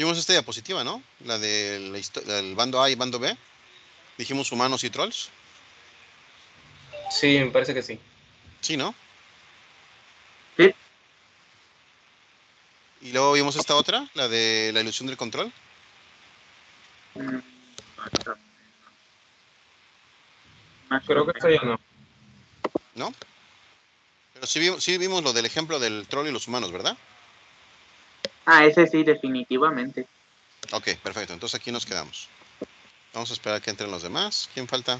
Vimos esta diapositiva, ¿no? La del bando A y bando B. Dijimos humanos y trolls. Sí, me parece que sí. Sí, ¿no? Sí. Y luego vimos esta otra, la de la ilusión del control. Más o menos. Más o Creo que menos. esta ya no. ¿No? Pero sí vimos lo del ejemplo del troll y los humanos, ¿verdad? Ah, ese sí, definitivamente. Ok, perfecto. Entonces aquí nos quedamos. Vamos a esperar que entren los demás. ¿Quién falta?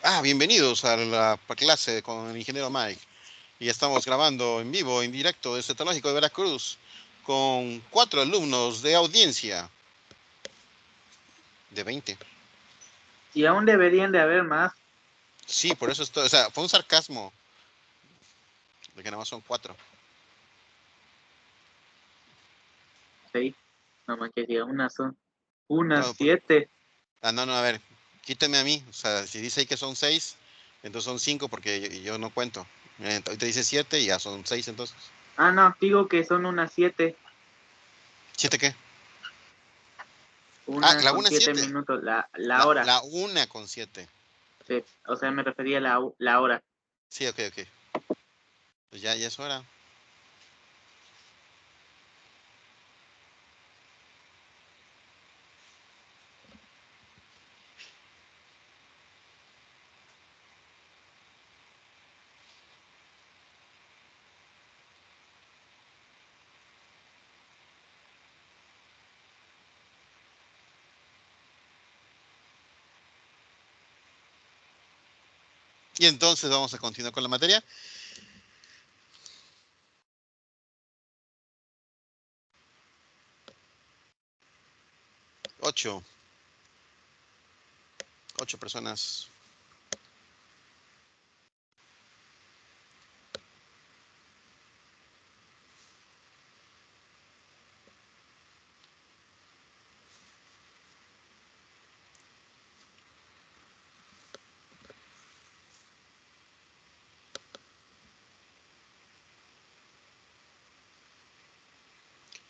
Ah, bienvenidos a la clase con el ingeniero Mike. Y estamos grabando en vivo, en directo desde Tecnológico de Veracruz, con 4 alumnos de audiencia de 20. Y aún deberían de haber más. Sí, por eso estoy, o sea, fue un sarcasmo, de que nada más son 4. Sí, nomás que si unas son unas No, 7. no, a ver, quíteme a mí. O sea, si dice ahí que son 6, entonces son 5 porque yo no cuento. Ahorita dice 7 y ya son 6 entonces. Ah, no, digo que son unas 7. ¿7 qué? Ah, Una la con 1 7 7. minutos, la hora. La 1 con 7. Sí, o sea, me refería a la hora. Sí, ok. Pues ya es hora. Y entonces vamos a continuar con la materia. Ocho personas.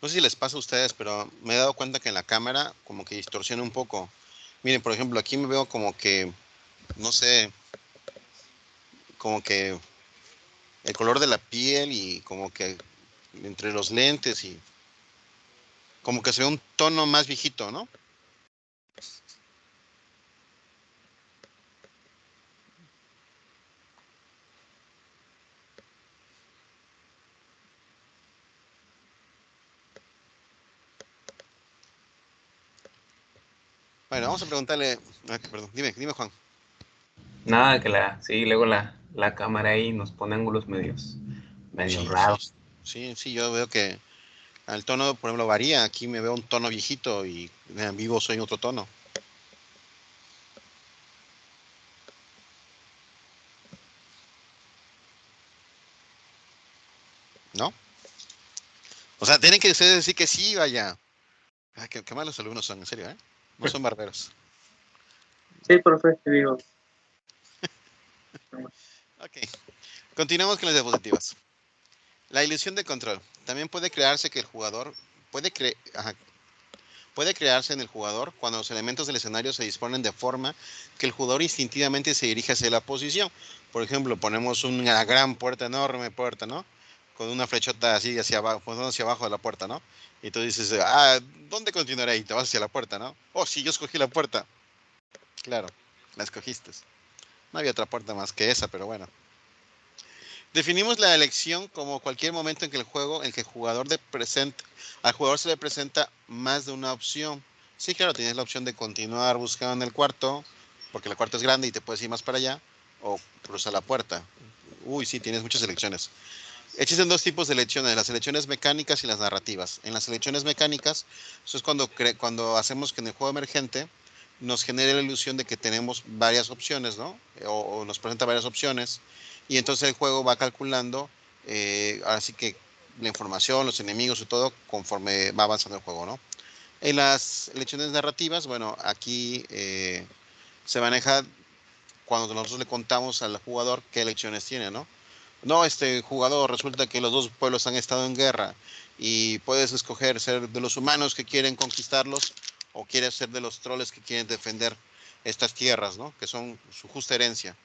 No sé si les pasa a ustedes, pero me he dado cuenta que en la cámara como que distorsiona un poco. Miren, por ejemplo, aquí me veo como que, no sé, como que el color de la piel y como que entre los lentes y como que se ve un tono más viejito, ¿no? Bueno, vamos a preguntarle, perdón, dime Juan. Nada, sí, luego la cámara ahí nos pone ángulos medio Sí, raros. yo veo que el tono, por ejemplo, varía. Aquí me veo un tono viejito y en vivo soy otro tono, ¿no? O sea, tienen que ustedes decir que sí, vaya. Ay, qué malos alumnos son, en serio, ¿eh? No son barberos. Sí, profe, te digo. Ok, continuamos con las diapositivas. La ilusión de control. También puede crearse que el jugador puede crearse en el jugador cuando los elementos del escenario se disponen de forma que el jugador instintivamente se dirige hacia la posición. Por ejemplo, ponemos una gran puerta, enorme puerta, ¿no? Con una flechota así hacia abajo, hacia abajo de la puerta, ¿no? Y tú dices, ¿dónde continuaré? Y te vas hacia la puerta, ¿no? Oh, sí, yo escogí la puerta. Claro, la escogiste. No había otra puerta más que esa, pero bueno. Definimos la elección como cualquier momento en que el jugador al jugador se le presenta más de una opción. Sí, claro, tienes la opción de continuar buscando en el cuarto, porque el cuarto es grande y te puedes ir más para allá, o cruzar la puerta. Uy, sí, tienes muchas elecciones. Existen dos tipos de elecciones, las elecciones mecánicas y las narrativas. En las elecciones mecánicas, eso es cuando hacemos que en el juego emergente nos genere la ilusión de que tenemos varias opciones, ¿no? O nos presenta varias opciones, y entonces el juego va calculando, así que la información, los enemigos y todo, conforme va avanzando el juego, ¿no? En las elecciones narrativas, bueno, aquí se maneja cuando nosotros le contamos al jugador qué elecciones tiene, ¿no? No, este jugador, resulta que los dos pueblos han estado en guerra y puedes escoger ser de los humanos que quieren conquistarlos o quieres ser de los troles que quieren defender estas tierras, ¿no? Que son su justa herencia.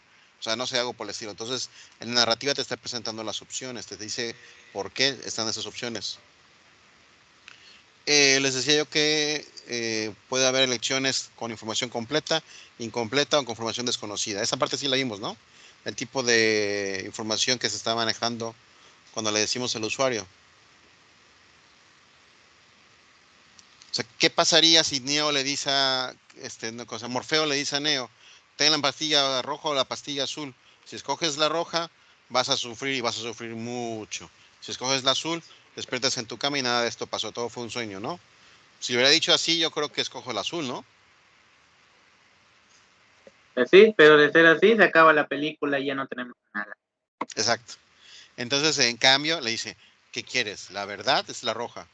O sea, no sé, algo por el estilo. Entonces, en la narrativa te está presentando las opciones, te dice por qué están esas opciones. Les decía yo que puede haber elecciones con información completa, incompleta o con información desconocida. Esa parte sí la vimos, ¿no? El tipo de información que se está manejando cuando le decimos al usuario. O sea, ¿qué pasaría si Neo le dice a, Morfeo le dice a Neo, ten la pastilla roja o la pastilla azul? Si escoges la roja, vas a sufrir y vas a sufrir mucho. Si escoges la azul, despiertas en tu cama y nada de esto pasó, todo fue un sueño, ¿no? Si hubiera dicho así, yo creo que escojo el azul, ¿no? Sí, pero de ser así, se acaba la película y ya no tenemos nada. Exacto. Entonces, en cambio, le dice, ¿qué quieres? ¿La verdad es la roja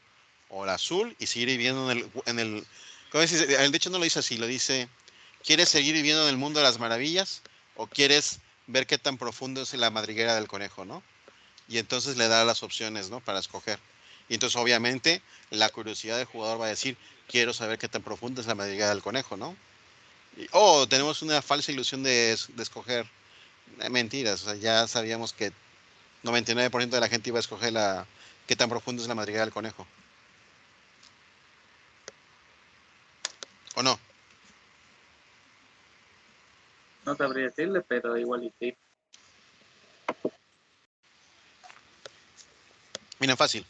o la azul? Y seguir viviendo ¿cómo dice? De hecho, no lo dice así, lo dice, ¿quieres seguir viviendo en el mundo de las maravillas o quieres ver qué tan profundo es la madriguera del conejo, ¿no? Y entonces le da las opciones, ¿no? Para escoger. Y entonces, obviamente, la curiosidad del jugador va a decir, quiero saber qué tan profundo es la madriguera del conejo, ¿no? Tenemos una falsa ilusión de escoger mentiras. O sea, ya sabíamos que 99% de la gente iba a escoger qué tan profundo es la madriguera del conejo. ¿O no? No sabría decirle, pero igual y sí. Miren, fácil.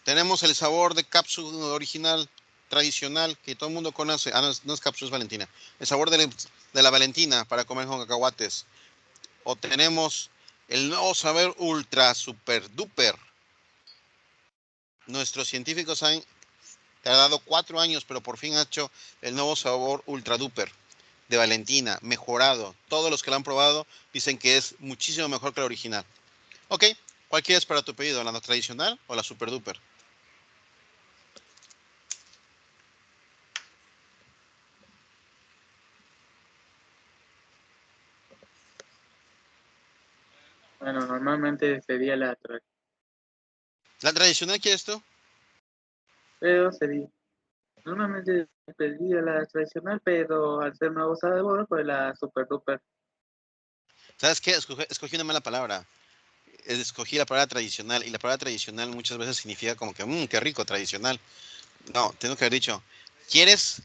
Tenemos el sabor de cápsula original, tradicional, que todo el mundo conoce. Ah, no es cápsula, es Valentina. El sabor de la Valentina para comer con cacahuates. O tenemos el nuevo sabor ultra super duper. Nuestros científicos han tardado 4 años, pero por fin ha hecho el nuevo sabor ultra duper de Valentina, mejorado. Todos los que lo han probado dicen que es muchísimo mejor que la original. Ok, ¿cuál quieres para tu pedido? ¿La tradicional o la super duper? Bueno, normalmente sería la ¿La tradicional quieres tú? pero sería normalmente pediría la tradicional, pero al ser nuevo sabor, pues la super duper. ¿Sabes qué? Escogí una mala palabra. Escogí la palabra tradicional y la palabra tradicional muchas veces significa como que, qué rico, tradicional. No, tengo que haber dicho, ¿quieres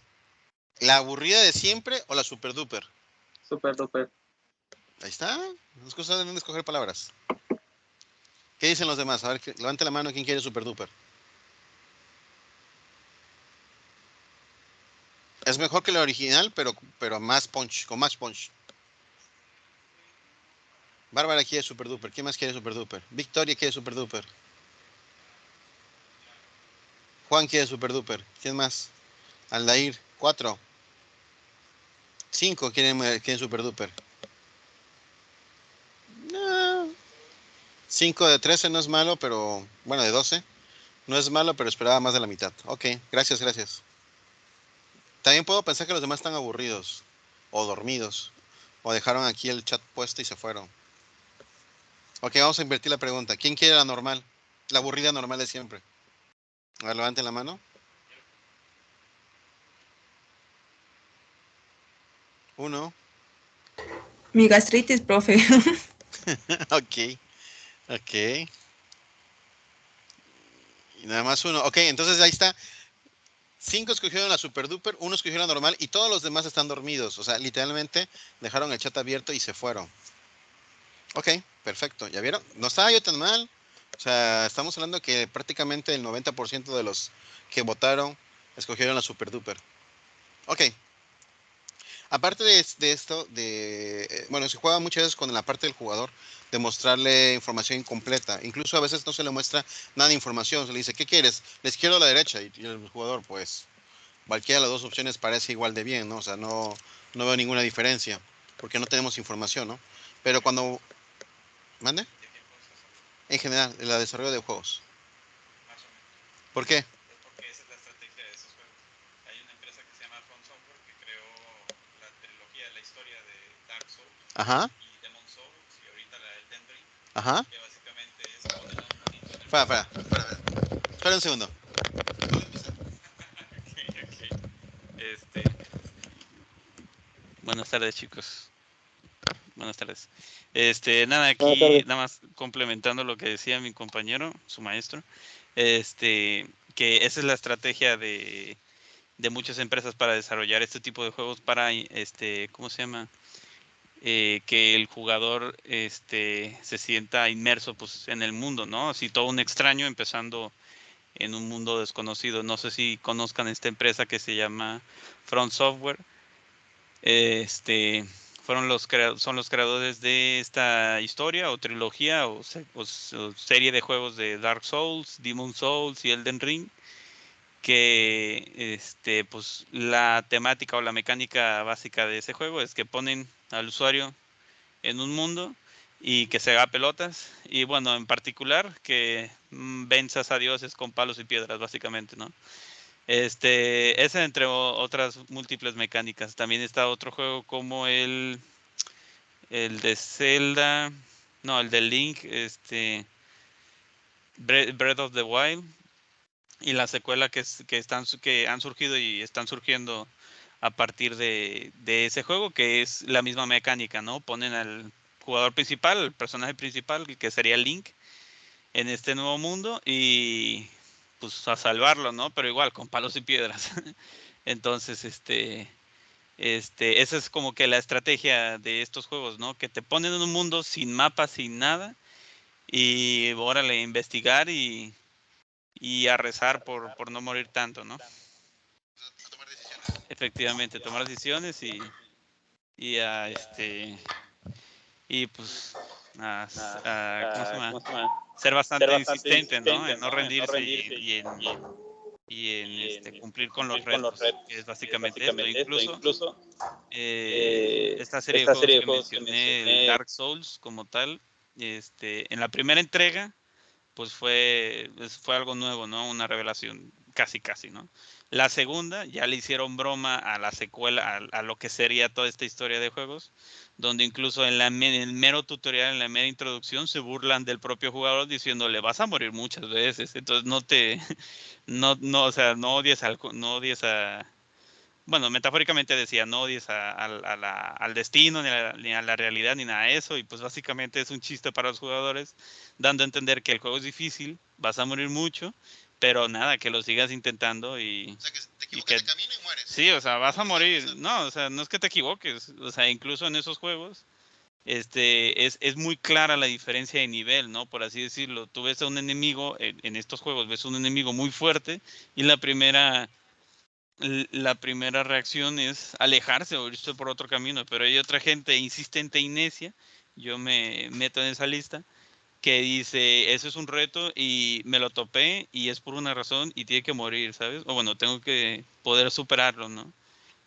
la aburrida de siempre o la super duper? Super duper. Ahí está. Las cosas deben de escoger palabras. ¿Qué dicen los demás? A ver, levante la mano quien quiere super duper. Es mejor que la original, pero más punch, con más punch. Bárbara quiere super duper. ¿Quién más quiere super duper? Victoria quiere super duper. Juan quiere super duper. ¿Quién más? Aldair. 4. 5 quieren super duper. No. 5 de 13 no es malo, pero bueno, de 12 no es malo, pero esperaba más de la mitad. Ok, gracias, gracias. También puedo pensar que los demás están aburridos o dormidos o dejaron aquí el chat puesto y se fueron. Ok, vamos a invertir la pregunta. ¿Quién quiere la normal? La aburrida normal de siempre. A ver, levanten la mano. 1. Mi gastritis, profe. Ok, ok. Y nada más 1. Ok, entonces ahí está. 5 escogieron la super duper, 1 escogió la normal y todos los demás están dormidos. O sea, literalmente dejaron el chat abierto y se fueron. Ok, perfecto. ¿Ya vieron? No estaba yo tan mal. O sea, estamos hablando que prácticamente el 90% de los que votaron escogieron la super duper. Ok. Aparte de esto, bueno, se juega muchas veces con la parte del jugador de mostrarle información incompleta. Incluso a veces no se le muestra nada de información. Se le dice, ¿qué quieres? ¿La izquierda o la derecha? Y el jugador, pues, cualquiera de las dos opciones parece igual de bien, ¿no? O sea, no veo ninguna diferencia porque no tenemos información, ¿no? Pero cuando... ¿Mande? En general, el desarrollo de juegos. ¿Por qué? Ajá. Ajá. Espera un segundo. Ok. Buenas tardes, chicos. Buenas tardes. Nada, aquí, nada más complementando lo que decía mi compañero, su maestro, que esa es la estrategia de muchas empresas para desarrollar este tipo de juegos para, ¿cómo se llama? Que el jugador, se sienta inmerso, pues, en el mundo, ¿no? Así todo un extraño empezando en un mundo desconocido. No sé si conozcan esta empresa que se llama Front Software. Son los creadores de esta historia o trilogía o serie de juegos de Dark Souls, Demon Souls y Elden Ring, que pues la temática o la mecánica básica de ese juego es que ponen al usuario en un mundo y que se haga pelotas, y bueno, en particular que venzas a dioses con palos y piedras, básicamente, ¿no? Ese entre otras múltiples mecánicas. También está otro juego como el de Zelda, no, el de Link, Breath of the Wild, y la secuela que han surgido y están surgiendo a partir de ese juego, que es la misma mecánica, ¿no? Ponen al jugador principal, el personaje principal, que sería Link, en este nuevo mundo y pues a salvarlo, ¿no? Pero igual, con palos y piedras. Entonces, esa es como que la estrategia de estos juegos, ¿no? Que te ponen en un mundo sin mapa, sin nada, y órale, investigar y a rezar por no morir tanto, ¿no? A tomar decisiones. Efectivamente, tomar decisiones y a y pues ¿cómo se llama? Ser bastante insistente, ¿no? En no rendirse y en cumplir con los retos, que es básicamente esto. Incluso esta serie de juegos que mencioné, el Dark Souls como tal, en la primera entrega, pues fue algo nuevo, ¿no? Una revelación, casi, ¿no? La segunda ya le hicieron broma a la secuela, a lo que sería toda esta historia de juegos, donde incluso en el mero tutorial, en la mera introducción, se burlan del propio jugador diciéndole, vas a morir muchas veces, entonces o sea, no odies bueno, metafóricamente decía, no odies al destino, ni a la realidad, ni nada de eso, y pues básicamente es un chiste para los jugadores, dando a entender que el juego es difícil, vas a morir mucho, pero nada, que lo sigas intentando y... O sea, que te y equivocas de camino y mueres. Sí, o sea, vas a morir. No, o sea, no es que te equivoques, o sea, incluso en esos juegos, es muy clara la diferencia de nivel, ¿no? Por así decirlo. Tú ves a un enemigo, en estos juegos, ves un enemigo muy fuerte y la primera reacción es alejarse o irse por otro camino, pero hay otra gente insistente e necia, yo me meto en esa lista, que dice, eso es un reto y me lo topé y es por una razón y tiene que morir, ¿sabes? O bueno, tengo que poder superarlo, ¿no?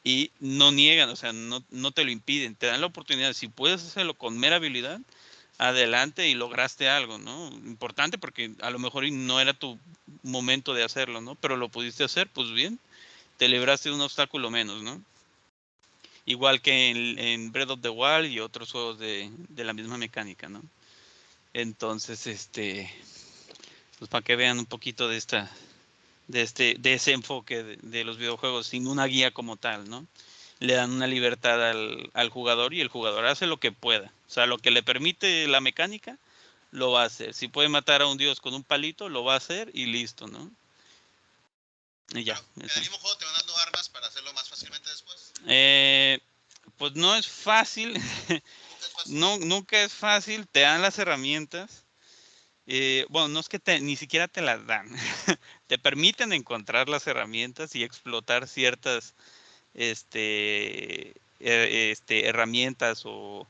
Y no niegan, o sea, no te lo impiden, te dan la oportunidad. Si puedes hacerlo con mera habilidad, adelante y lograste algo, ¿no? Importante porque a lo mejor no era tu momento de hacerlo, ¿no? Pero lo pudiste hacer, pues bien, te libraste de un obstáculo menos, ¿no? Igual que en Breath of the Wild y otros juegos de la misma mecánica, ¿no? Entonces, pues para que vean un poquito de ese enfoque de los videojuegos sin una guía como tal, ¿no? Le dan una libertad al jugador y el jugador hace lo que pueda. O sea, lo que le permite la mecánica, lo va a hacer. Si puede matar a un dios con un palito, lo va a hacer y listo, ¿no? Y ya. Pero, ¿en el mismo juego te van dando armas para hacerlo más fácilmente después? Pues no es fácil. ¿Nunca es fácil? Nunca es fácil. Te dan las herramientas. Bueno, no es que ni siquiera te las dan. Te permiten encontrar las herramientas y explotar ciertas herramientas o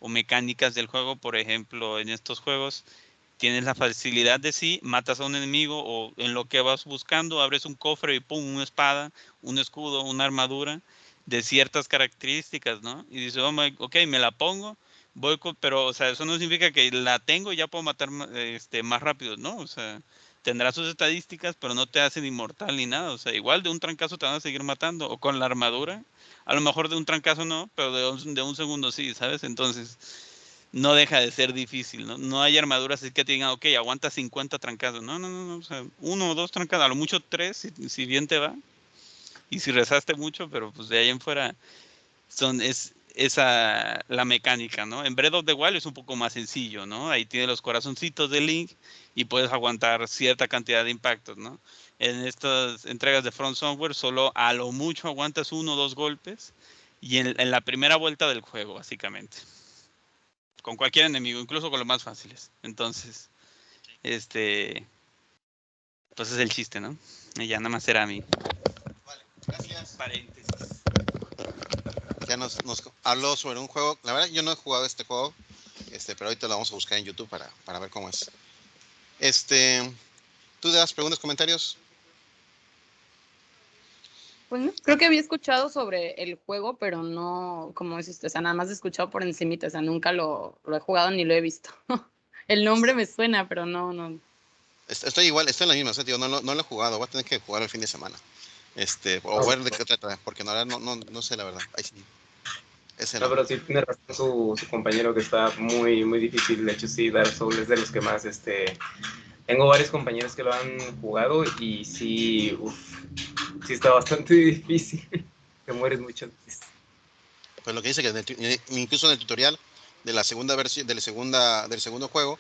mecánicas del juego. Por ejemplo, en estos juegos tienes la facilidad de matas a un enemigo o en lo que vas buscando abres un cofre y pum, una espada, un escudo, una armadura de ciertas características, ¿no? Y dices, ok, me la pongo, pero, o sea, eso no significa que la tengo y ya puedo matar más rápido, ¿no? O sea, tendrá sus estadísticas, pero no te hacen inmortal ni nada. O sea, igual de un trancazo te van a seguir matando. O con la armadura. A lo mejor de un trancazo no, pero de un segundo sí, ¿sabes? Entonces, no deja de ser difícil, ¿no? No hay armaduras así que te digan, ok, aguanta 50 trancados. No, o sea, 1 o 2 trancados, a lo mucho 3, si bien te va. Y si rezaste mucho, pero pues de ahí en fuera es esa la mecánica, ¿no? En Breath of the Wild es un poco más sencillo, ¿no? Ahí tiene los corazoncitos de Link y puedes aguantar cierta cantidad de impactos, ¿no? En estas entregas de From Software solo a lo mucho aguantas 1 o 2 golpes y en la primera vuelta del juego, básicamente. Con cualquier enemigo, incluso con los más fáciles. Entonces, pues es el chiste, ¿no? Y ya nada más era mi Gracias. paréntesis. Ya nos habló sobre un juego. La verdad, yo no he jugado este juego, pero ahorita lo vamos a buscar en YouTube para ver cómo es. ¿Tú das preguntas, comentarios? Pues no, creo que había escuchado sobre el juego, pero no, como dices, o sea, nada más he escuchado por encimita, o sea, nunca lo he jugado ni lo he visto. El nombre me suena, pero no. Estoy igual, estoy en la misma, tío, no lo he jugado, voy a tener que jugar el fin de semana. O ver de qué trata, porque no sé la verdad. Ahí sí. No, pero sí tiene razón su compañero que está muy, muy difícil. De hecho, sí, Dark Souls es de los que más, tengo varios compañeros que lo han jugado y sí, sí está bastante difícil. Te mueres mucho antes. Pues lo que dice que incluso en el tutorial de la segunda versión, del segundo juego,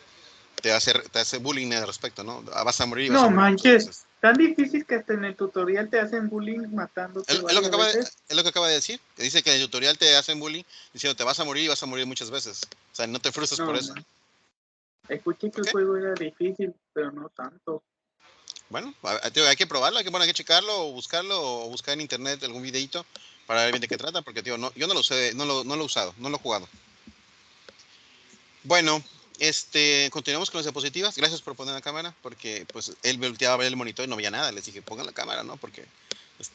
te hace bullying al respecto, ¿no? Vas a morir y vas a No morir muchas manches, veces. tan difícil que hasta en el tutorial te hacen bullying matándote Es lo que varias veces. es lo que acaba de decir, que dice que en el tutorial te hacen bullying diciendo te vas a morir y vas a morir muchas veces. O sea, no te frustres por eso. Escuché que el ¿Ok? juego era difícil, pero no tanto. Bueno, tío, hay que probarlo, hay que checarlo o buscarlo o buscar en internet algún videito para ver bien de qué trata, porque tío, yo no lo sé, no lo he usado, no lo he jugado. Bueno, continuamos con las diapositivas. Gracias por poner la cámara, porque pues él volteaba a ver el monitor y no veía nada. Les dije, pongan la cámara, ¿no? Porque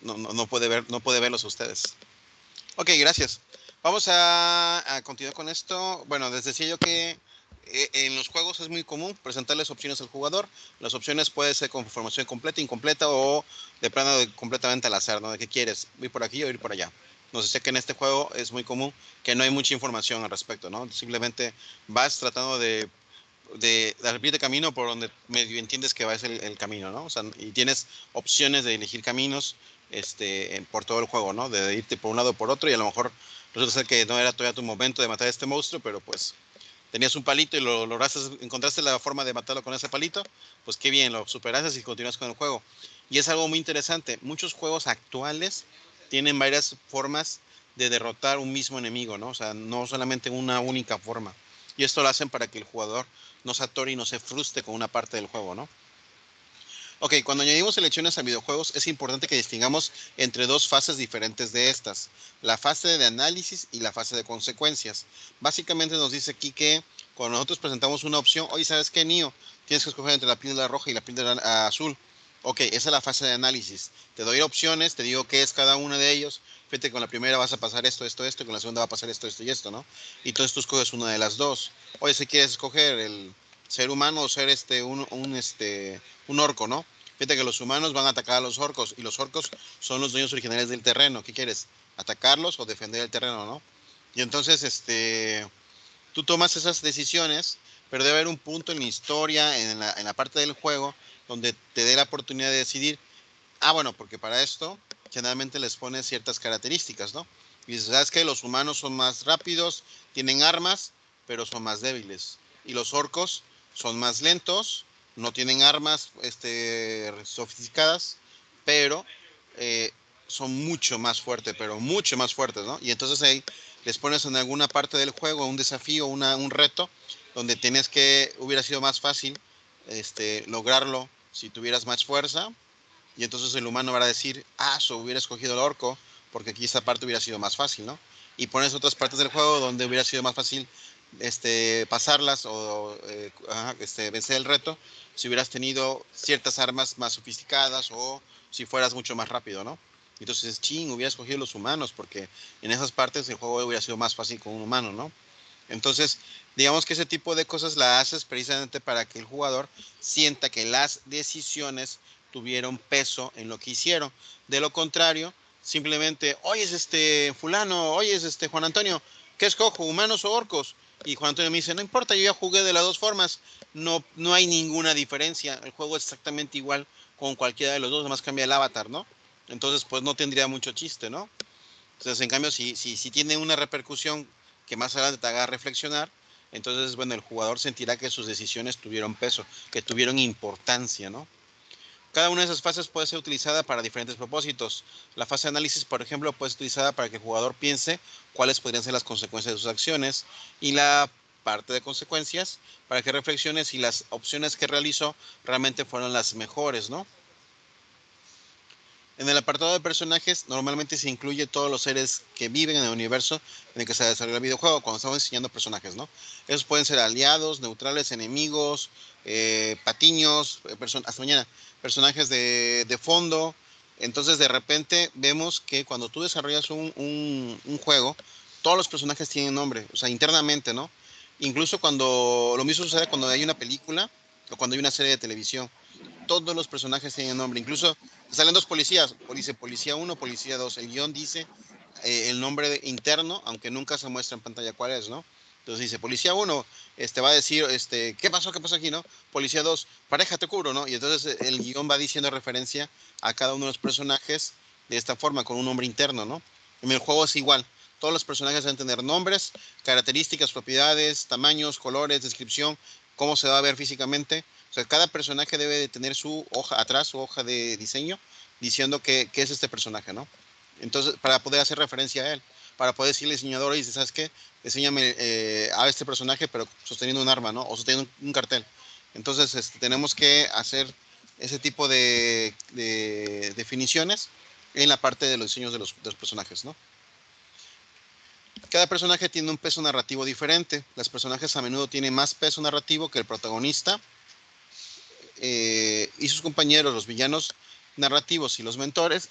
no puede verlos a ustedes. Ok, gracias. Vamos a continuar con esto. Bueno, les decía yo que en los juegos es muy común presentarles opciones al jugador. Las opciones pueden ser con formación completa, incompleta o de plano completamente al azar, ¿no? ¿De qué quieres? ¿Ir por aquí o ir por allá? Nos decía que en este juego es muy común que no hay mucha información al respecto, ¿no? Simplemente vas tratando de abrir de camino por donde medio entiendes que va a ser el camino, ¿no? O sea, y tienes opciones de elegir caminos por todo el juego, ¿no? De irte por un lado o por otro y a lo mejor resulta ser que no era todavía tu momento de matar a este monstruo, pero pues tenías un palito y lo lograste, encontraste la forma de matarlo con ese palito, pues qué bien, lo superaste y continúas con el juego. Y es algo muy interesante. Muchos juegos actuales tienen varias formas de derrotar un mismo enemigo, ¿no? O sea, no solamente una única forma. Y esto lo hacen para que el jugador no se atore y no se frustre con una parte del juego, ¿no? Ok, cuando añadimos selecciones a videojuegos es importante que distingamos entre dos fases diferentes de estas, la fase de análisis y la fase de consecuencias. Básicamente nos dice aquí que cuando nosotros presentamos una opción, oye, ¿sabes qué, Nio? Tienes que escoger entre la píldora roja y la píldora azul. Ok, esa es la fase de análisis. Te doy opciones, te digo qué es cada una de ellos. Fíjate que con la primera vas a pasar esto, y con la segunda va a pasar esto y esto, ¿no? Y entonces tú escoges una de las dos. Oye, si quieres escoger el ser humano o ser un orco, ¿no? Fíjate que los humanos van a atacar a los orcos y los orcos son los dueños originales del terreno. ¿Qué quieres? ¿Atacarlos o defender el terreno, no? Y entonces, tú tomas esas decisiones, pero debe haber un punto en la historia, en la parte del juego, donde te dé la oportunidad de decidir, bueno, porque para esto generalmente les pones ciertas características, ¿no? Y dices, ¿sabes qué? Los humanos son más rápidos, tienen armas, pero son más débiles. Y los orcos son más lentos, no tienen armas sofisticadas, pero son mucho más fuertes, pero mucho más fuertes, ¿no? Y entonces ahí les pones en alguna parte del juego un desafío, un reto, donde hubiera sido más fácil lograrlo si tuvieras más fuerza, y entonces el humano va a decir, hubiera escogido el orco, porque aquí esta parte hubiera sido más fácil, ¿no? Y pones otras partes del juego donde hubiera sido más fácil pasarlas o vencer el reto si hubieras tenido ciertas armas más sofisticadas o si fueras mucho más rápido, ¿no? Entonces, hubiera escogido los humanos, porque en esas partes el juego hubiera sido más fácil con un humano, ¿no? Entonces, digamos que ese tipo de cosas la haces precisamente para que el jugador sienta que las decisiones tuvieron peso en lo que hicieron. De lo contrario, simplemente, oye, fulano, oye, Juan Antonio, ¿qué escojo, humanos o orcos? Y Juan Antonio me dice, no importa, yo ya jugué de las dos formas, no hay ninguna diferencia, el juego es exactamente igual con cualquiera de los dos, además cambia el avatar, ¿no? Entonces, pues no tendría mucho chiste, ¿no? Entonces, en cambio, si tiene una repercusión que más adelante te haga reflexionar, entonces, bueno, el jugador sentirá que sus decisiones tuvieron peso, que tuvieron importancia, ¿no? Cada una de esas fases puede ser utilizada para diferentes propósitos. La fase de análisis, por ejemplo, puede ser utilizada para que el jugador piense cuáles podrían ser las consecuencias de sus acciones, y la parte de consecuencias para que reflexione si las opciones que realizó realmente fueron las mejores, ¿no? En el apartado de personajes, normalmente se incluye todos los seres que viven en el universo en el que se desarrolla el videojuego, cuando estamos diseñando personajes, ¿no? Esos pueden ser aliados, neutrales, enemigos, patiños, hasta mañana, personajes de fondo. Entonces, de repente, vemos que cuando tú desarrollas un juego, todos los personajes tienen nombre, o sea, internamente, ¿no? Incluso lo mismo sucede cuando hay una película o cuando hay una serie de televisión. Todos los personajes tienen nombre, incluso salen dos policías, dice policía 1, policía 2, el guión dice el nombre interno, aunque nunca se muestra en pantalla cuál es, ¿no? Entonces dice, policía 1, va a decir, ¿qué pasó aquí, no? Policía 2, pareja, te cubro, ¿no? Y entonces el guión va diciendo referencia a cada uno de los personajes de esta forma, con un nombre interno, ¿no? En el juego es igual, todos los personajes deben tener nombres, características, propiedades, tamaños, colores, descripción, cómo se va a ver físicamente. O sea, cada personaje debe de tener su hoja atrás, su hoja de diseño, diciendo qué es este personaje, ¿no? Entonces, para poder hacer referencia a él, para poder decirle al diseñador, y ¿sabes qué? Diseñame a este personaje, pero sosteniendo un arma, ¿no? O sosteniendo un cartel. Entonces, tenemos que hacer ese tipo de definiciones en la parte de los diseños de los personajes, ¿no? Cada personaje tiene un peso narrativo diferente. Los personajes a menudo tienen más peso narrativo que el protagonista, y sus compañeros, los villanos narrativos y los mentores,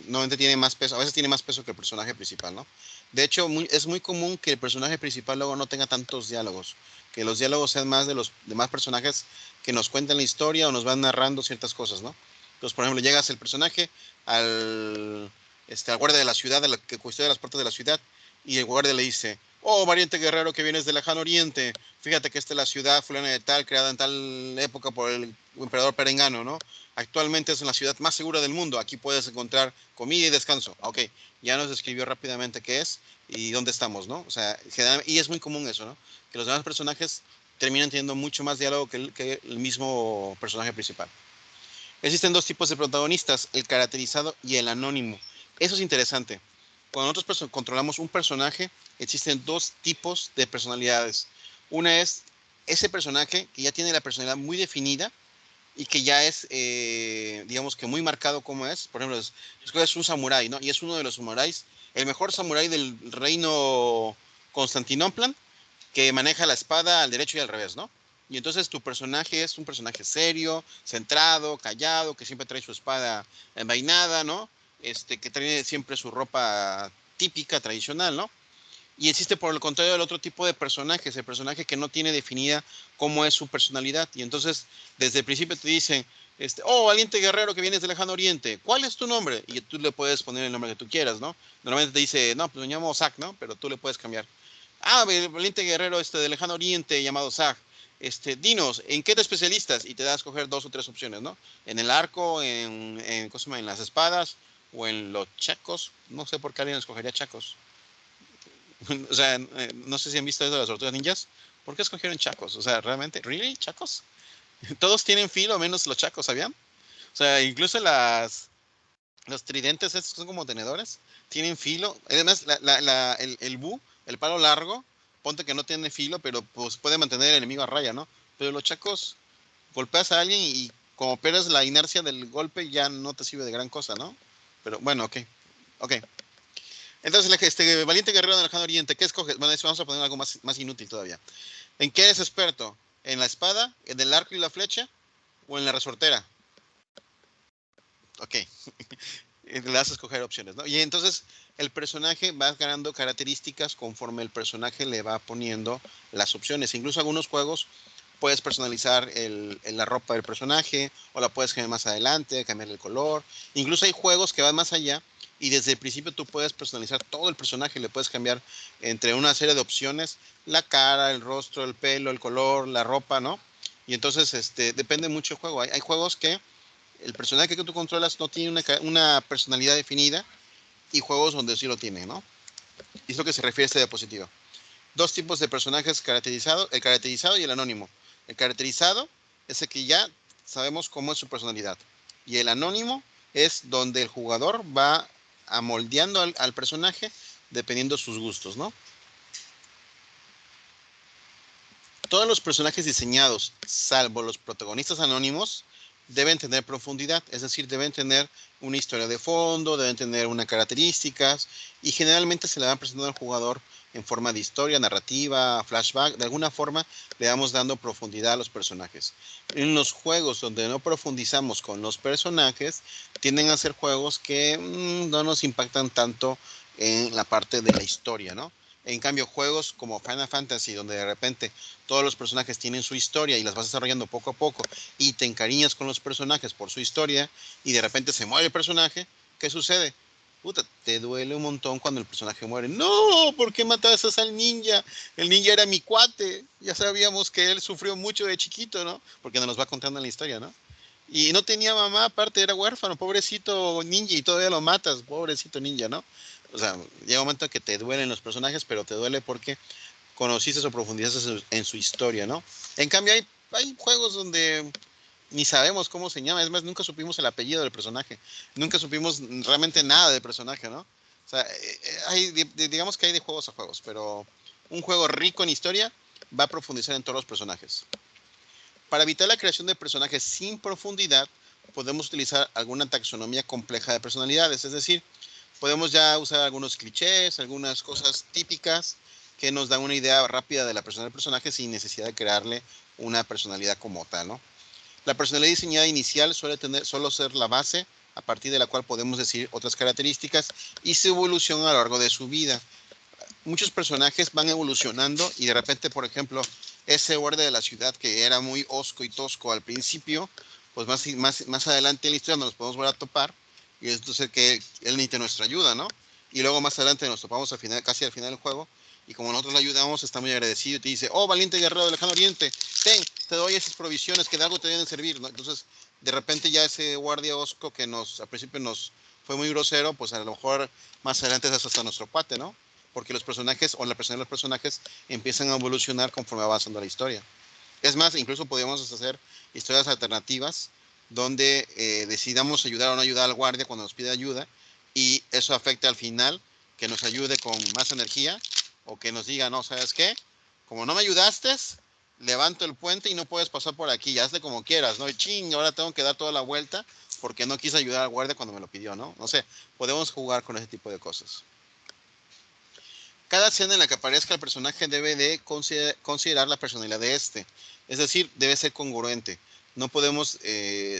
normalmente tienen más peso, a veces tiene más peso que el personaje principal, ¿no? De hecho, es muy común que el personaje principal luego no tenga tantos diálogos, que los diálogos sean más de los demás personajes que nos cuentan la historia o nos van narrando ciertas cosas, ¿no? Entonces, por ejemplo, llegas el personaje al guardia de la ciudad, que custodia las puertas de la ciudad, y el guardia le dice, oh, valiente guerrero que vienes del lejano oriente, fíjate que esta es la ciudad fulana de tal, creada en tal época por el emperador Perengano, ¿no? Actualmente es la ciudad más segura del mundo, aquí puedes encontrar comida y descanso. Ok, ya nos describió rápidamente qué es y dónde estamos, ¿no? O sea, y es muy común eso, ¿no? Que los demás personajes terminan teniendo mucho más diálogo que el mismo personaje principal. Existen dos tipos de protagonistas, el caracterizado y el anónimo. Eso es interesante. Cuando nosotros controlamos un personaje, existen dos tipos de personalidades. Una es ese personaje que ya tiene la personalidad muy definida y que ya es, digamos que muy marcado como es. Por ejemplo, es un samurái, ¿no? Y es uno de los samuráis, el mejor samurái del reino Constantinopla, que maneja la espada al derecho y al revés, ¿no? Y entonces tu personaje es un personaje serio, centrado, callado, que siempre trae su espada envainada, ¿no? Que trae siempre su ropa típica, tradicional, ¿no? Y existe por el contrario el otro tipo de personajes, el personaje que no tiene definida cómo es su personalidad. Y entonces desde el principio te dicen, oh, valiente guerrero que vienes del lejano oriente, ¿cuál es tu nombre? Y tú le puedes poner el nombre que tú quieras, ¿no? Normalmente te dice, no, pues me llamo Zack, ¿no? Pero tú le puedes cambiar. Ah, valiente guerrero del lejano oriente llamado Zack. Dinos, ¿en qué te especialistas? Y te da a escoger 2 o 3 opciones, ¿no? En el arco, en las espadas o en los chacos. No sé por qué alguien escogería chacos. O sea, no sé si han visto eso de las tortugas ninjas. ¿Por qué escogieron chacos? O sea, realmente, ¿really? ¿Chacos? Todos tienen filo, menos los chacos, ¿sabían? O sea, incluso los tridentes estos son como tenedores, tienen filo. Además, el bu, el palo largo, ponte que no tiene filo, pero pues puede mantener el enemigo a raya, ¿no? Pero los chacos, golpeas a alguien y como pierdes la inercia del golpe, ya no te sirve de gran cosa, ¿no? Pero bueno, ok. Entonces, valiente guerrero del lejano oriente, ¿qué escoges? Bueno, eso vamos a poner algo más inútil todavía. ¿En qué eres experto? ¿En la espada? ¿En el arco y la flecha? ¿O en la resortera? Ok. Le das a escoger opciones, ¿no? Y entonces el personaje va ganando características conforme el personaje le va poniendo las opciones. Incluso algunos juegos puedes personalizar la ropa del personaje, o la puedes cambiar más adelante, cambiar el color. Incluso hay juegos que van más allá, y desde el principio tú puedes personalizar todo el personaje, le puedes cambiar entre una serie de opciones, la cara, el rostro, el pelo, el color, la ropa, ¿no? Y entonces depende mucho del juego. Hay juegos que el personaje que tú controlas no tiene una personalidad definida, y juegos donde sí lo tiene, ¿no? Y es lo que se refiere a este diapositivo. Dos tipos de personajes caracterizados, el caracterizado y el anónimo. El caracterizado es el que ya sabemos cómo es su personalidad, y el anónimo es donde el jugador va amoldeando al personaje dependiendo de sus gustos, ¿no? Todos los personajes diseñados, salvo los protagonistas anónimos, deben tener profundidad, es decir, deben tener una historia de fondo, deben tener unas características, y generalmente se le van presentando al jugador en forma de historia, narrativa, flashback. De alguna forma le vamos dando profundidad a los personajes. En los juegos donde no profundizamos con los personajes, tienden a ser juegos que no nos impactan tanto en la parte de la historia, ¿no? En cambio, juegos como Final Fantasy, donde de repente todos los personajes tienen su historia y las vas desarrollando poco a poco, y te encariñas con los personajes por su historia, y de repente se muere el personaje, ¿qué sucede? Puta, te duele un montón cuando el personaje muere. No, ¿por qué mataste al ninja? El ninja era mi cuate. Ya sabíamos que él sufrió mucho de chiquito, ¿no? Porque nos va contando en la historia, ¿no? Y no tenía mamá, aparte era huérfano, pobrecito ninja, y todavía lo matas, pobrecito ninja, ¿no? O sea, llega un momento que te duelen los personajes, pero te duele porque conociste o profundizaste en su historia, ¿no? En cambio, hay juegos donde ni sabemos cómo se llama, es más, nunca supimos el apellido del personaje, nunca supimos realmente nada del personaje, ¿no? O sea, digamos que hay de juegos a juegos, pero un juego rico en historia va a profundizar en todos los personajes. Para evitar la creación de personajes sin profundidad, podemos utilizar alguna taxonomía compleja de personalidades, es decir, podemos ya usar algunos clichés, algunas cosas típicas que nos dan una idea rápida de la persona del personaje sin necesidad de crearle una personalidad como tal, ¿no? La personalidad diseñada inicial solo ser la base a partir de la cual podemos decir otras características y su evolución a lo largo de su vida. Muchos personajes van evolucionando y de repente, por ejemplo, ese guardia de la ciudad que era muy osco y tosco al principio, pues más adelante en la historia nos podemos volver a topar, y entonces que él necesita nuestra ayuda, ¿no? Y luego más adelante nos topamos casi al final del juego, y como nosotros le ayudamos, está muy agradecido y te dice: oh, valiente guerrero del lejano oriente, te doy esas provisiones que de algo te deben servir, ¿no? Entonces, de repente ya ese guardia osco que al principio nos fue muy grosero, pues a lo mejor más adelante es hasta nuestro cuate, ¿no? Porque los personajes o la personalidad de los personajes empiezan a evolucionar conforme avanzando la historia. Es más, incluso podríamos hacer historias alternativas donde decidamos ayudar o no ayudar al guardia cuando nos pide ayuda, y eso afecta al final, que nos ayude con más energía, o que nos diga: no, ¿sabes qué? Como no me ayudaste, levanto el puente y no puedes pasar por aquí, ya hazle como quieras, ¿no? Y ching, ahora tengo que dar toda la vuelta porque no quise ayudar al guardia cuando me lo pidió, ¿no? No sé, podemos jugar con ese tipo de cosas. Cada escena en la que aparezca el personaje debe de considerar la personalidad de este. Es decir, debe ser congruente. No podemos,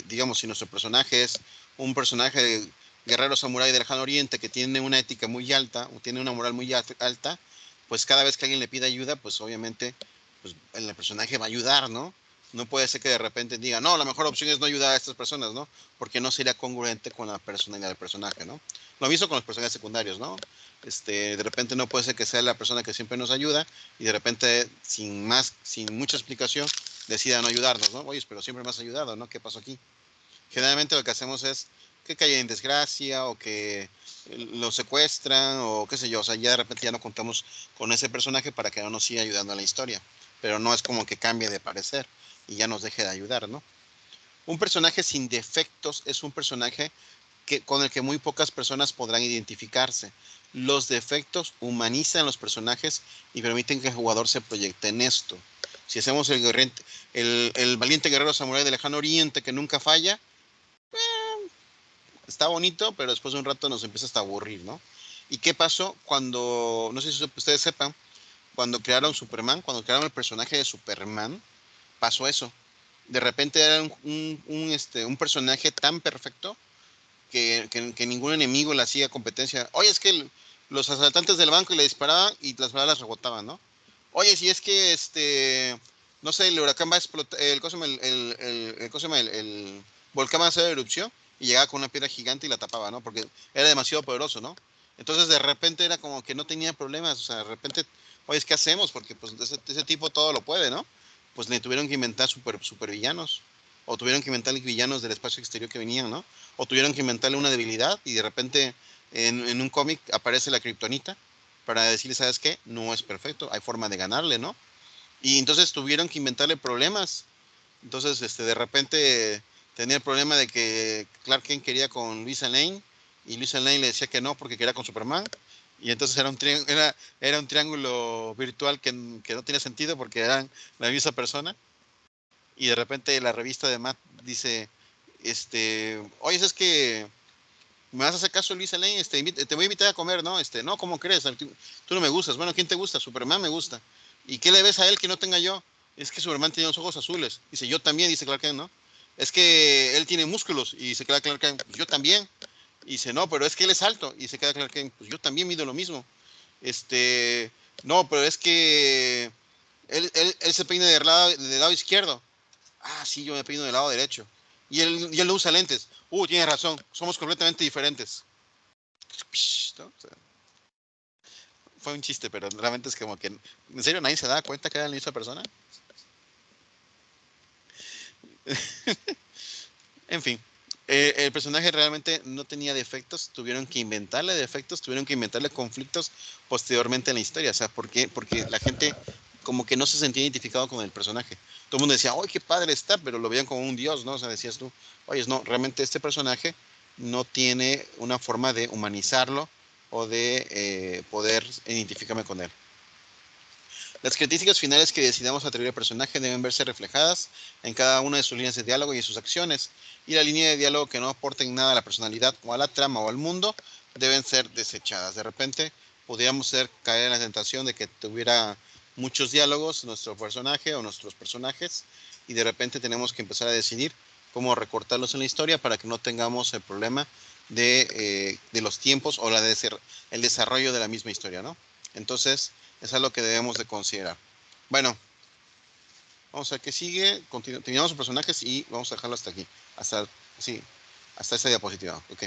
digamos, si nuestro personaje es un personaje de guerrero samurái del lejano oriente que tiene una ética muy alta, o tiene una moral muy alta, pues cada vez que alguien le pida ayuda, pues obviamente pues, el personaje va a ayudar, ¿no? No puede ser que de repente diga: no, la mejor opción es no ayudar a estas personas, ¿no? Porque no sería congruente con la personalidad del personaje, ¿no? Lo mismo con los personajes secundarios, ¿no? De repente no puede ser que sea la persona que siempre nos ayuda y de repente sin mucha explicación decida no ayudarnos, ¿no? Oye, pero siempre me has ayudado, ¿no? ¿Qué pasó aquí? Generalmente lo que hacemos es que cae en desgracia, o que lo secuestran, o qué sé yo, o sea, ya de repente ya no contamos con ese personaje para que no nos siga ayudando en la historia, pero no es como que cambie de parecer y ya nos deje de ayudar, ¿no? Un personaje sin defectos es un personaje con el que muy pocas personas podrán identificarse. Los defectos humanizan los personajes y permiten que el jugador se proyecte en esto. Si hacemos el valiente guerrero samurái del lejano oriente que nunca falla, está bonito, pero después de un rato nos empieza hasta a aburrir, ¿no? ¿Y qué pasó cuando, no sé si ustedes sepan, cuando crearon Superman, cuando crearon el personaje de Superman, pasó eso? De repente era un personaje tan perfecto que ningún enemigo le hacía competencia. Oye, es que los asaltantes del banco le disparaban y las balas rebotaban, ¿no? Oye, si es que no sé, el huracán va a explotar, el volcán va a hacer erupción y llegaba con una piedra gigante y la tapaba, ¿no? Porque era demasiado poderoso, ¿no? Entonces de repente era como que no tenía problemas, o sea, de repente, oye, ¿qué hacemos? Porque pues ese tipo todo lo puede, ¿no? Pues le tuvieron que inventar super villanos, o tuvieron que inventar villanos del espacio exterior que venían, ¿no? O tuvieron que inventarle una debilidad y de repente en un cómic aparece la kriptonita para decirle, ¿sabes qué? No es perfecto, hay forma de ganarle, ¿no? Y entonces tuvieron que inventarle problemas. Entonces, de repente tenía el problema de que Clark Kent quería con Luisa Lane y Luisa Lane le decía que no porque quería con Superman. Y entonces era un triángulo virtual que no tenía sentido porque eran la misma persona. Y de repente la revista de Matt dice, oye, es que me vas a hacer caso, Luisa Lane, te voy a invitar a comer, ¿no? No, ¿cómo crees? Tú no me gustas. Bueno, ¿quién te gusta? Superman me gusta. ¿Y qué le ves a él que no tenga yo? Es que Superman tiene los ojos azules. Dice, yo también, dice Clark Kent, ¿no? Es que él tiene músculos. Y se queda Clark Kent, pues yo también. Y dice, no, pero es que él es alto. Y se queda Clark Kent, pues yo también mido lo mismo. No, pero es que él se peina del lado izquierdo. Ah, sí, yo me peino del lado derecho. Y él no usa lentes. Tienes razón, somos completamente diferentes. ¿No? O sea, fue un chiste, pero realmente es como que, ¿en serio nadie se da cuenta que era la misma persona? En fin, el personaje realmente no tenía defectos, tuvieron que inventarle defectos, tuvieron que inventarle conflictos posteriormente en la historia. O sea, ¿por qué? Porque la gente como que no se sentía identificado con el personaje. Todo el mundo decía, ¡ay, qué padre está! Pero lo veían como un dios, ¿no? O sea, decías tú, oye, no, realmente este personaje no tiene una forma de humanizarlo o de poder identificarme con él. Las características finales que decidamos atribuir al personaje deben verse reflejadas en cada una de sus líneas de diálogo y en sus acciones, y la línea de diálogo que no aporten nada a la personalidad o a la trama o al mundo deben ser desechadas. De repente podríamos caer en la tentación de que tuviera muchos diálogos nuestro personaje o nuestros personajes, y de repente tenemos que empezar a decidir cómo recortarlos en la historia para que no tengamos el problema de los tiempos o el desarrollo de la misma historia, ¿no? Entonces, es algo que debemos de considerar. Bueno, vamos a ver qué sigue. Terminamos los personajes y vamos a dejarlo hasta aquí. Hasta esta diapositiva. Ok.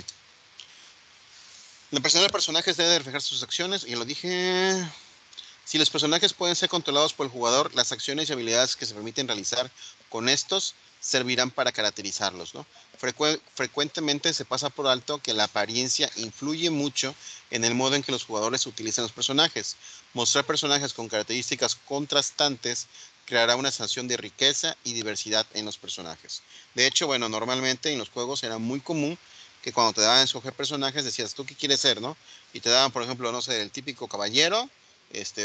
La personalidad de personajes debe reflejar sus acciones. Y lo dije. Si los personajes pueden ser controlados por el jugador, las acciones y habilidades que se permiten realizar con estos servirán para caracterizarlos, ¿no? Frecuentemente se pasa por alto que la apariencia influye mucho en el modo en que los jugadores utilizan los personajes. Mostrar personajes con características contrastantes creará una sensación de riqueza y diversidad en los personajes. De hecho, bueno, normalmente en los juegos era muy común que cuando te daban a escoger personajes decías, ¿tú qué quieres ser, no? Y te daban, por ejemplo, no sé, el típico caballero,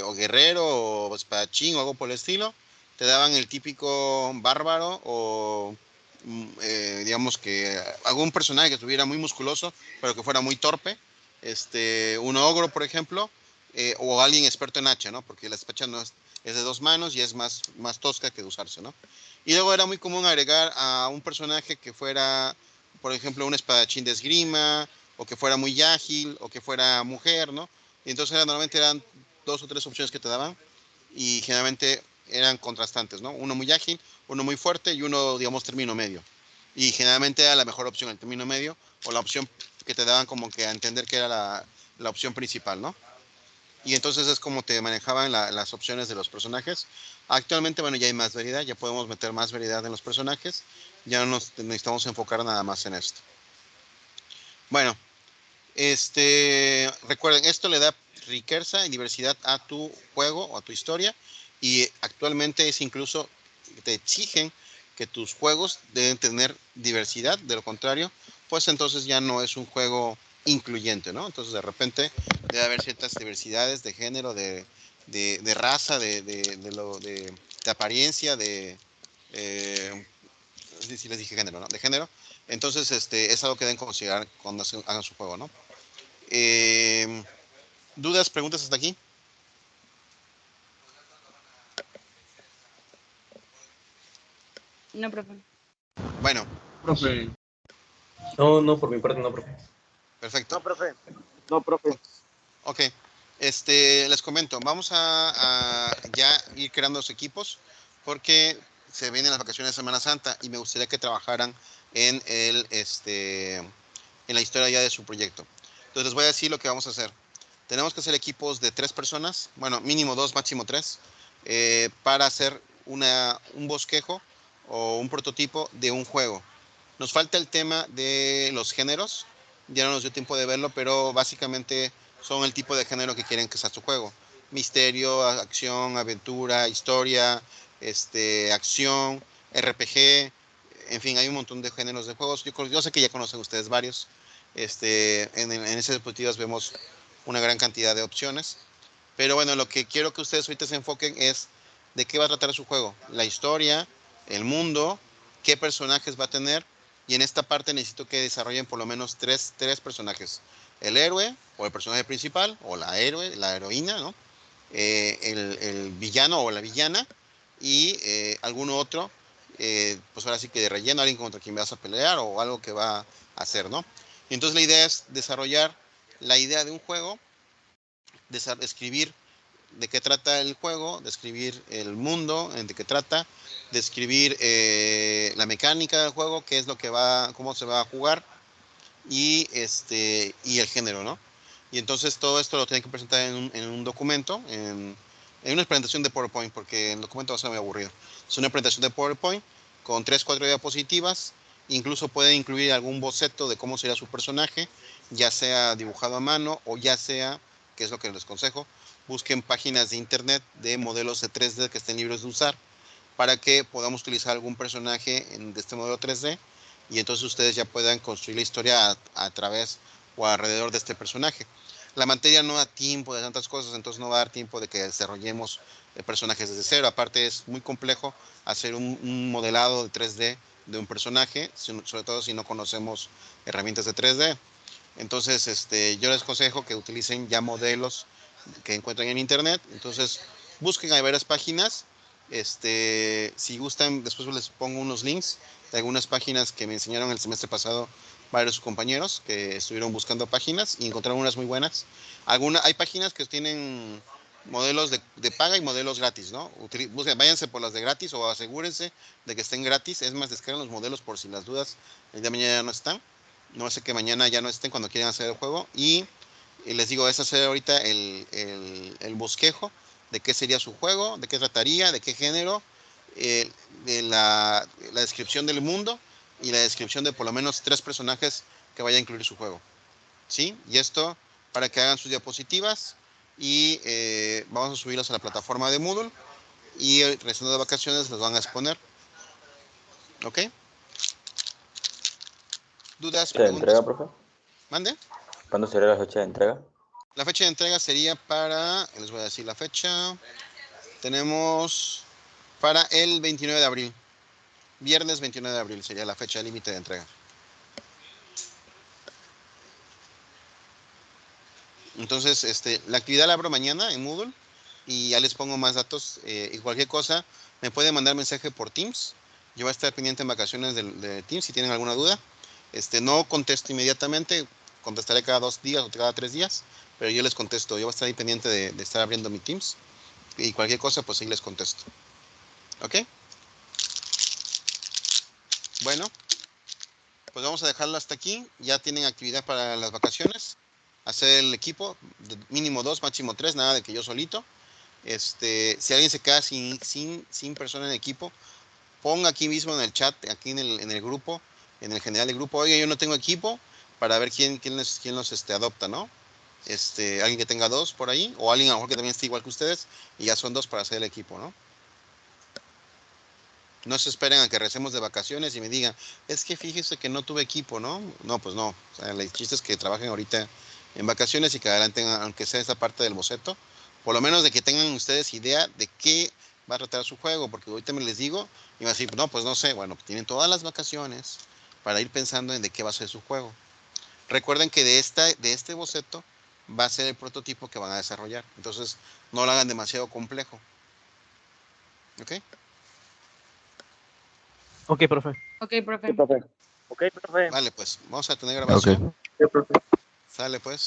o guerrero, o espadachín, o algo por el estilo. Te daban el típico bárbaro, o digamos que algún personaje que estuviera muy musculoso, pero que fuera muy torpe. Un ogro, por ejemplo, o alguien experto en hacha, ¿no? Porque la hacha no es de dos manos y es más tosca que de usarse, ¿no? Y luego era muy común agregar a un personaje que fuera, por ejemplo, un espadachín de esgrima, o que fuera muy ágil, o que fuera mujer, ¿no? Y entonces normalmente eran 2 o 3 opciones que te daban, y generalmente eran contrastantes, ¿no? Uno muy ágil, uno muy fuerte y uno, digamos, término medio. Y generalmente era la mejor opción, el término medio, o la opción que te daban como que a entender que era la opción principal, ¿no? Y entonces es como te manejaban las opciones de los personajes. Actualmente, bueno, ya hay más variedad, ya podemos meter más variedad en los personajes, ya no nos necesitamos enfocar nada más en esto. Bueno, recuerden, esto le da riqueza y diversidad a tu juego o a tu historia, y actualmente es incluso, te exigen que tus juegos deben tener diversidad, de lo contrario, pues entonces ya no es un juego incluyente, ¿no? Entonces de repente debe haber ciertas diversidades de género, de raza, de apariencia, si les dije género, ¿no? De género. Entonces, es algo que deben considerar cuando hagan su juego, ¿no? ¿Dudas, preguntas hasta aquí? No, profe. Bueno. Profe. No, por mi parte no, profe. Perfecto. No, profe. No, profe. Ok. Les comento, vamos a ya ir creando los equipos. porque se vienen las vacaciones de Semana Santa y me gustaría que trabajaran en en la historia ya de su proyecto. Entonces les voy a decir lo que vamos a hacer. Tenemos que hacer equipos de 3 personas, bueno, mínimo 2, máximo 3, para hacer un bosquejo o un prototipo de un juego. Nos falta el tema de los géneros, ya no nos dio tiempo de verlo, pero básicamente son el tipo de género que quieren que sea su juego. Misterio, acción, aventura, historia, acción, RPG, en fin, hay un montón de géneros de juegos. Yo sé que ya conocen ustedes varios. En esas dispositivos vemos una gran cantidad de opciones. Pero bueno, lo que quiero que ustedes ahorita se enfoquen es de qué va a tratar su juego. La historia, el mundo, qué personajes va a tener. Y en esta parte necesito que desarrollen por lo menos tres personajes. El héroe, o el personaje principal, o la heroína, ¿no? El villano o la villana, y alguno otro, pues ahora sí que de relleno, alguien contra quien vas a pelear, o algo que va a hacer, ¿no? Y entonces la idea es desarrollar la idea de un juego, escribir de qué trata el juego, describir el mundo, de qué trata, describir la mecánica del juego, qué es lo que cómo se va a jugar, y el género, ¿no? Y entonces todo esto lo tienen que presentar en un documento, en una presentación de PowerPoint, porque el documento va a ser muy aburrido. Es una presentación de PowerPoint con 3, 4 diapositivas, incluso pueden incluir algún boceto de cómo sería su personaje, ya sea dibujado a mano o ya sea, que es lo que les aconsejo, busquen páginas de internet de modelos de 3D que estén libres de usar, para que podamos utilizar algún personaje de este modelo 3D y entonces ustedes ya puedan construir la historia a través o alrededor de este personaje. La materia no da tiempo de tantas cosas, entonces no va a dar tiempo de que desarrollemos personajes desde cero. Aparte es muy complejo hacer un modelado de 3D de un personaje, sobre todo si no conocemos herramientas de 3D. Entonces, yo les aconsejo que utilicen ya modelos que encuentran en internet. Entonces, busquen, hay varias páginas. Si gustan, después les pongo unos links de algunas páginas que me enseñaron el semestre pasado varios compañeros que estuvieron buscando páginas y encontraron unas muy buenas. Hay páginas que tienen modelos de paga y modelos gratis, ¿no? Váyanse por las de gratis o asegúrense de que estén gratis. Es más, descarguen los modelos por si las dudas el día de mañana ya no están. No sé que mañana ya no estén cuando quieran hacer el juego. Y les digo, es hacer ahorita el bosquejo de qué sería su juego, de qué trataría, de qué género, de la descripción del mundo y la descripción de por lo menos 3 personajes que vaya a incluir su juego. ¿Sí? Y esto para que hagan sus diapositivas y vamos a subirlas a la plataforma de Moodle y el resto de vacaciones las van a exponer. ¿Ok? ¿Dudas, ¿Fecha de preguntas? entrega, profe? ¿Mande? ¿Cuándo será la fecha de entrega? La fecha de entrega sería les voy a decir la fecha. Tenemos para el 29 de abril. Viernes 29 de abril sería la fecha límite de entrega. Entonces, la actividad la abro mañana en Moodle y ya les pongo más datos. Y cualquier cosa, me pueden mandar mensaje por Teams. Yo voy a estar pendiente en vacaciones de Teams si tienen alguna duda. No contesto inmediatamente, contestaré cada 2 días o cada 3 días, pero yo les contesto. Yo voy a estar ahí pendiente de estar abriendo mi Teams y cualquier cosa, pues ahí les contesto. ¿Ok? Bueno, pues vamos a dejarlo hasta aquí. Ya tienen actividad para las vacaciones. Hacer el equipo, mínimo 2, máximo 3, nada de que yo solito. Si alguien se queda sin persona en el equipo, ponga aquí mismo en el chat, aquí en el grupo, en el general del grupo, oye, yo no tengo equipo, para ver quién los adopta, ¿no? Alguien que tenga 2 por ahí, o alguien a lo mejor que también esté igual que ustedes, y ya son 2 para hacer el equipo, ¿no? No se esperen a que recemos de vacaciones y me digan, es que fíjese que no tuve equipo, ¿no? No, pues no. O sea, el chiste es que trabajen ahorita en vacaciones y que adelanten, aunque sea esa parte del boceto, por lo menos de que tengan ustedes idea de qué va a tratar su juego, porque ahorita me les digo, y van a decir, no, pues no sé, bueno, tienen todas las vacaciones para ir pensando en de qué va a ser su juego. Recuerden que de este boceto va a ser el prototipo que van a desarrollar, entonces no lo hagan demasiado complejo. ¿Ok? Ok, profe. Ok, profe. Ok, profe. Vale, pues, vamos a tener grabación. Ok. Sí, profe. Sale pues.